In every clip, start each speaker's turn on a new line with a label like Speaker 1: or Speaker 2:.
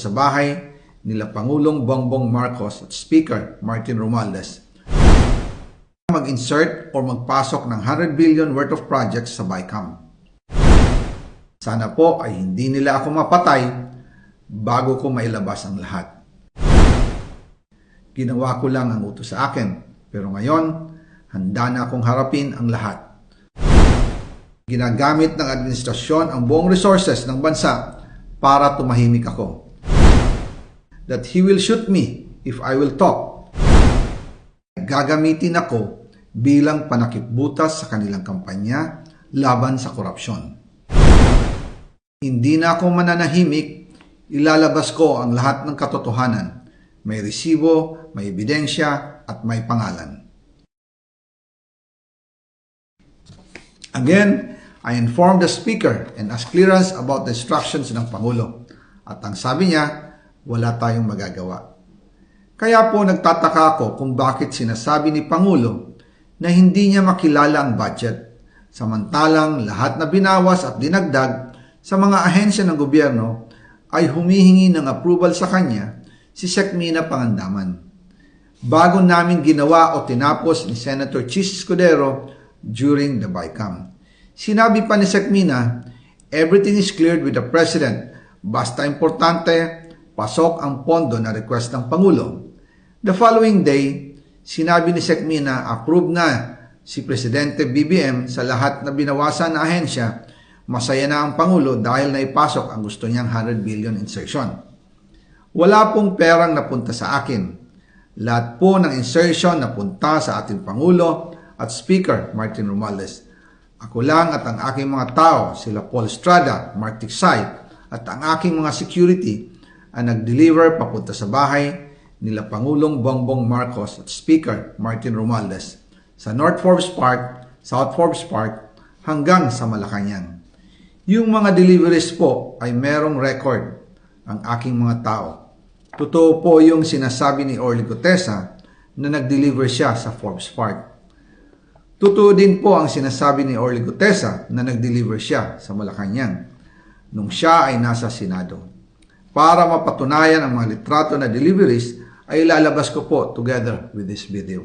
Speaker 1: sa bahay nila Pangulong Bongbong Marcos at Speaker Martin Romualdez mag-insert o magpasok ng 100 billion worth of projects sa BICAM. Sana po ay hindi nila ako mapatay bago ko mailabas ang lahat. Ginawa ko lang ang utos sa akin, pero ngayon, handa na akong harapin ang lahat. Ginagamit ng administrasyon ang buong resources ng bansa para tumahimik ako. That he will shoot me if I will talk. Gagamitin ako bilang panakipbutas sa kanilang kampanya laban sa korupsyon. Hindi na ako mananahimik, ilalabas ko ang lahat ng katotohanan. May resibo, may ebidensya, at may pangalan. Again, I informed the Speaker and asked clearance about the instructions ng Pangulo. At ang sabi niya, wala tayong magagawa. Kaya po nagtataka ako kung bakit sinasabi ni Pangulo na hindi niya makilala ang budget, samantalang lahat na binawas at dinagdag sa mga ahensya ng gobyerno ay humihingi ng approval sa kanya si Sec. Mina Pangandaman. Bago namin ginawa o tinapos ni Senator Chis Escudero during the BICAM. Sinabi pa ni Sec. Mina, everything is cleared with the President, basta importante, pasok ang pondo na request ng Pangulo. The following day, sinabi ni Sec. Mina, approve na si Presidente BBM sa lahat na binawasan na ahensya. Masaya na ang Pangulo dahil naipasok ang gusto niyang 100 billion insertion. Wala pong perang napunta sa akin. Lahat po ng insertion napunta sa ating Pangulo at Speaker Martin Romualdez. Ako lang at ang aking mga tao, sila Paul Estrada, Mark Tiksay, at ang aking mga security ang nag-deliver papunta sa bahay nila Pangulong Bongbong Marcos at Speaker Martin Romualdez sa North Forbes Park, South Forbes Park hanggang sa Malacanang. Yung mga deliveries po ay merong record ang aking mga tao. Totoo po yung sinasabi ni Orly Gutesa na nag-deliver siya sa Forbes Park. Totoo din po ang sinasabi ni Orly Gutesa na nag-deliver siya sa Malacanang nung siya ay nasa Senado. Para mapatunayan ang mga litrato na deliveries ay ilalabas ko po together with this video.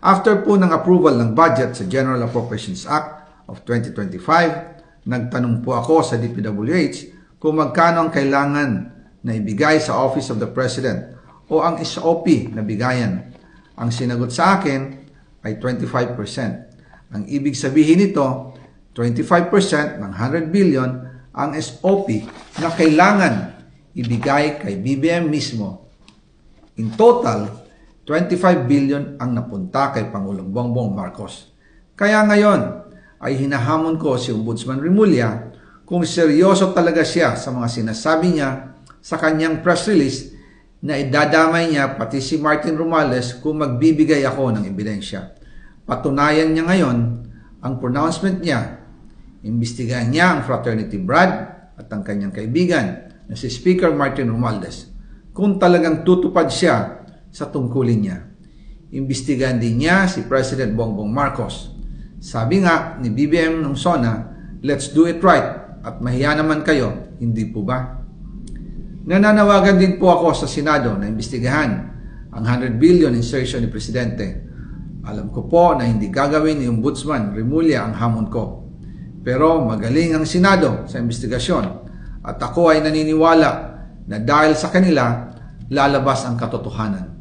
Speaker 1: After po ng approval ng budget sa General Appropriations Act of 2025, nagtanong po ako sa DPWH kung magkano ang kailangan na ibigay sa Office of the President o ang SOP na bigayan. Ang sinagot sa akin ay 25%. Ang ibig sabihin nito, 25% ng 100 billion ang SOP na kailangan ibigay kay BBM mismo. In total, 25 billion ang napunta kay Pangulong Bongbong Marcos. Kaya ngayon ay hinahamon ko si Ombudsman Remulla kung seryoso talaga siya sa mga sinasabi niya sa kanyang press release na idadamay niya pati si Martin Romualdez kung magbibigay ako ng ebidensya. Patunayan niya ngayon ang pronouncement niya. Imbestigahan niya ang fraternity Brad at ang kanyang kaibigan na si Speaker Martin Romualdez kung talagang tutupad siya sa tungkulin niya. Imbestigahan din niya si President Bongbong Marcos. Sabi nga ni BBM nung SONA, let's do it right at mahiya naman kayo, hindi po ba? Nananawagan din po ako sa Senado na imbestigahan ang 100 billion insertion ni Presidente. Alam ko po na hindi gagawin ni Ombudsman Remulla ang hamon ko. Pero magaling ang Senado sa imbestigasyon at ako ay naniniwala na dahil sa kanila, lalabas ang katotohanan.